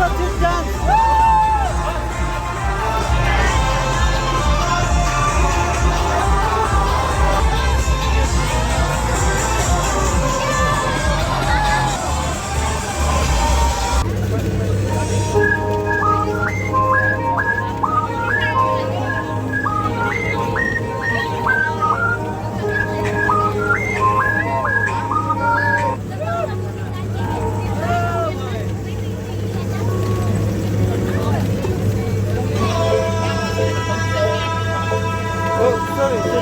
Protein dance. Oh, sorry, bro.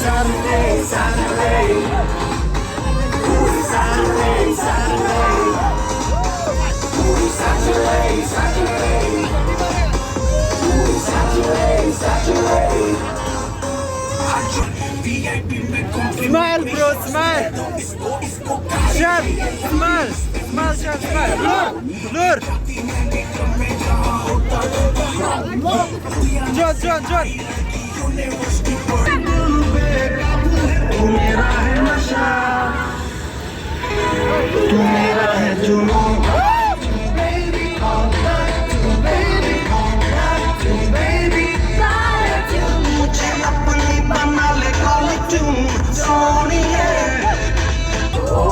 Saturday, Saturday, Saturday, Saturday, Saturday, Saturday, Saturday, Saturday. Smile, bro, smile. Chef, smile. Smile, chef, smile. Nur, Nur. John. तू मेरा है नशा, तू मेरा है जुनून। Baby, come back to baby, come back to baby। मुझे अपनी बना ले cartoon, सोनिए। ओ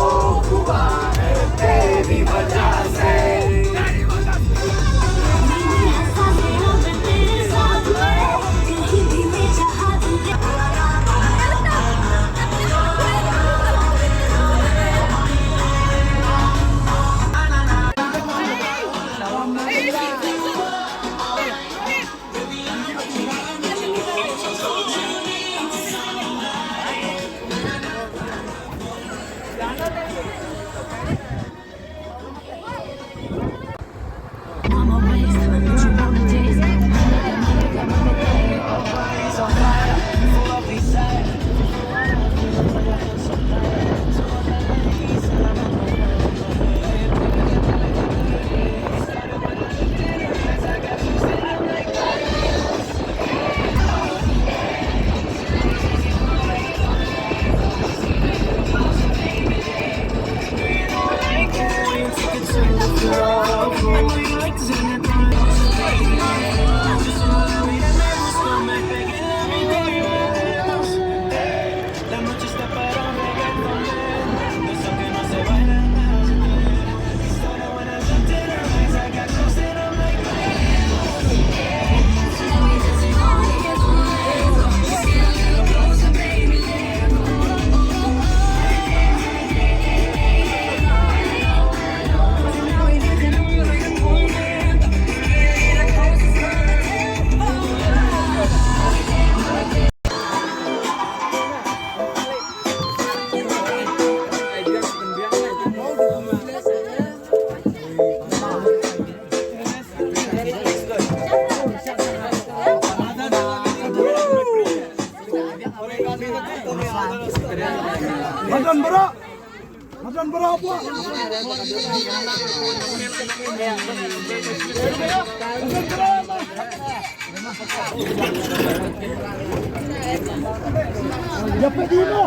खुदा है तेरी वजह से। Makan berapa? Dapat dulu.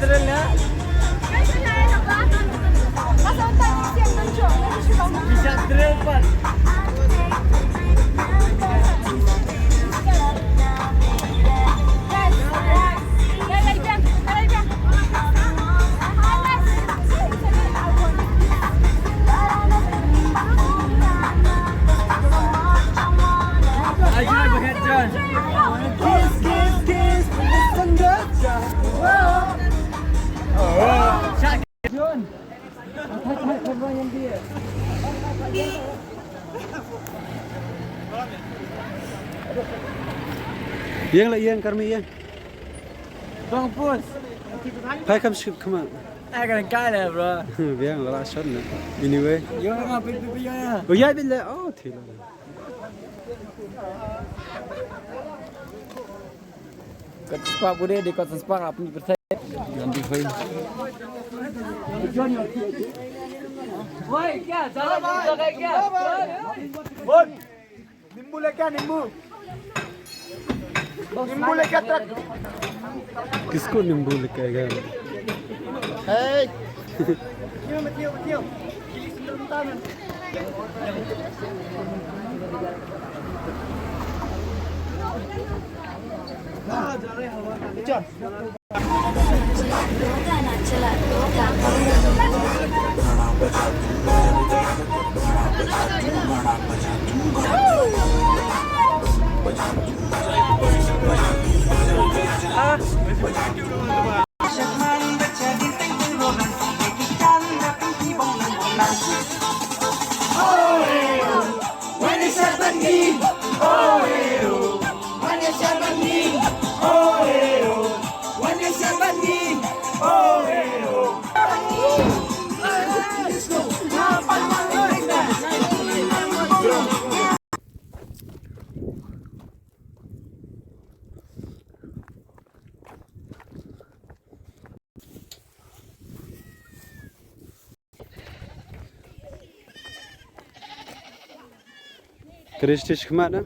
drill-nya. Bisa drill, Pak. Ayo berhead John. Kiss, kiss, kiss. Sengaja. Oh. Shot John. Attack korban yang dia. Yang lah yang karmi yang. Bang Pus. Hai come on. Akan kaya bro. Yang lah shot na. Anyway. Yo ngap pipi ya. Oh ya bila oh thila. Kat spa bude di kota spa apni percaya. Nanti hoy. Woi, क्या साला लगा क्या? बोल. नींबू लेके आ नींबू. नींबू लेके आ ट्रक. किसको नींबू लेके आएगा? Hey. Kecil. Kristis kemana?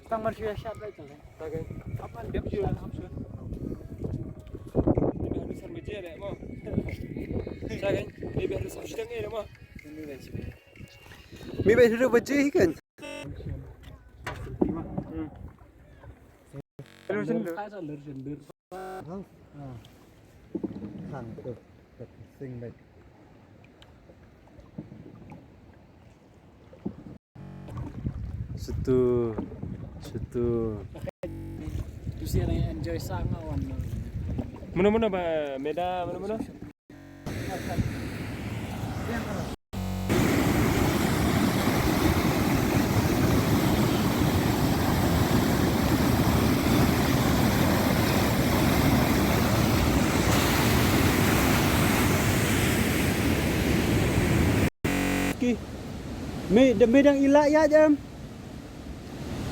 Tang marsya shot baik kan? Bagai. Apa dia jual hamsun? Mi baik hidup baju kan? Situ. Terus yang enjoy sangat wan. Mana-mana ba meda mana-mana? Medang ilak ya jam.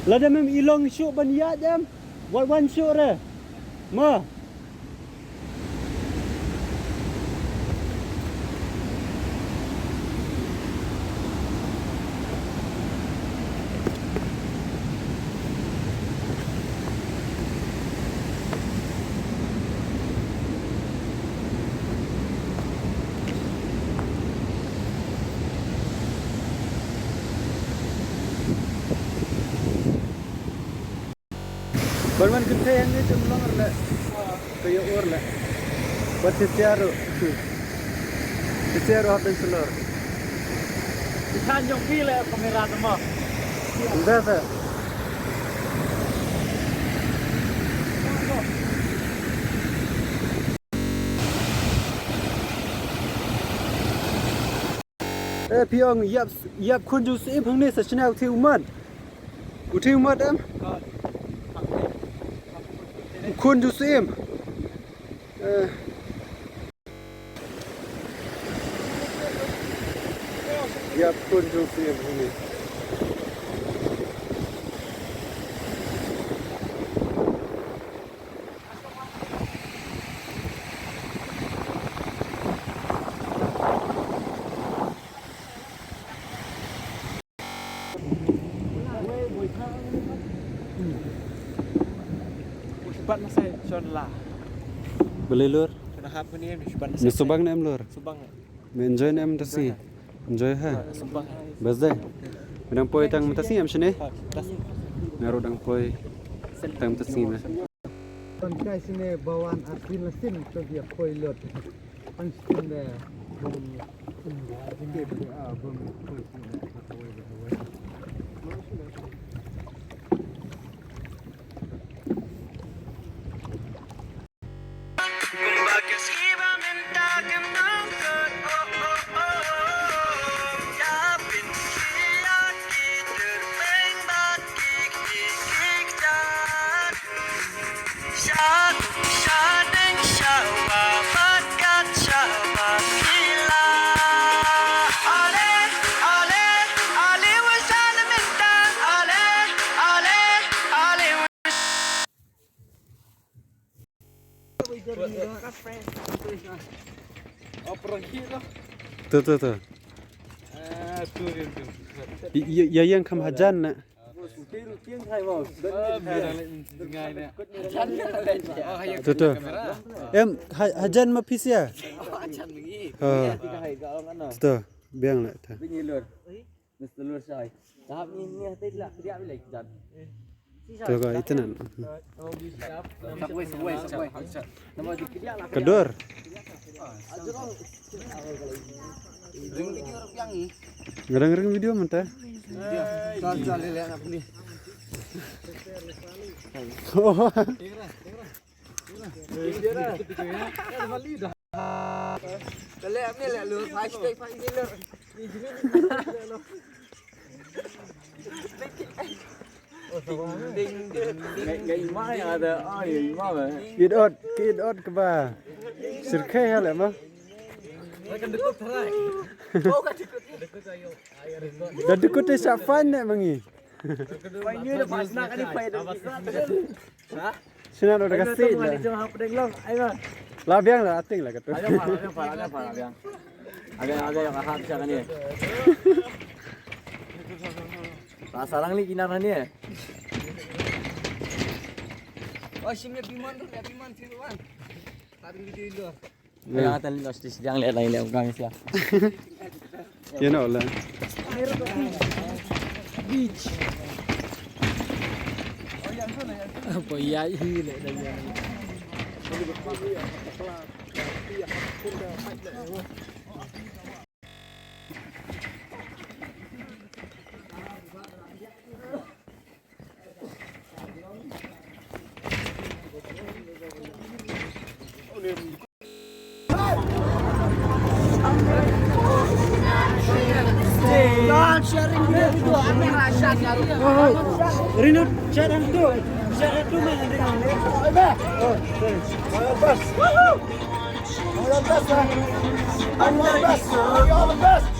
Lada mem ilong syuk ban ya jam. Wan syuk re. Ma. Barman gede yang ini cemlong lah, kayak ur lah. Buat sesiaru apa selor? Ikan joki lah kamera semua. Udah tak? Piong yap kunjung sih pengen sesiapa uti umat em? Kunjung sih yap kunjung sih ini. Cepat mas saya Shonlah. Boleh lur. Kenapa apa ni cepat Ni subang na em lur. Subang. Enjoy na em tasi. Enjoy ha. Subang. Bas dai. Menang poi tang tasi em sini. Tas. Naruh dang poi tang tasi na. Tangkai sini bawaan artin lesin tu dia pilot. Pangstin dia. Bakit iba mentakan nangkut Yapin siyaki terbang bakik dikik dan Syadeng syawa bakat syawa gila Ale, ale, ale wasala minta Ale, ale, ale Oh pergi lah. Tu. Tu dia tu. Ya yang kam hajan na. Tiếng thay vào. Bilang dengai ni. Tu. Em hajan ma pis ya. Acan lagi. Ha. Tiga hari kau orang mana? Tu. Biang la ta. Begini lur. Mesti lur say. Tahap ni hati lah dia bila jan. Tu ka itanan. Sabway. Nama dia lah. Kedor. Ngerang-ngerang video mantah. Kau lihat apa ni? Oh. Kalau ni lihat lur, hashtag ni lur. Ngày mai ada ai mai. Kid out ke ba. Sirkai hal ma. Akan dekat terai. Oh kan dekat ayo. Dah dekut te Syafan nak mangi. Painnya dah pas nak kali pai dah. Ha? Sina dah kasih Ada dah. cuma pedeng long. Ayo. Lah biang lah ating lah kata. Ada yang. Ada yang ahad siapa ni? Sarang ni kinaran ni. Oh, simnya biman tu, biman siluan. Tadi video dulu. Yang atas ni lost yang lain orang sia. You know lah. Beach. Apa ya ini le dah yang. Rino cara tu. Cara tu mana dengan ni? Oh, bas. All the best.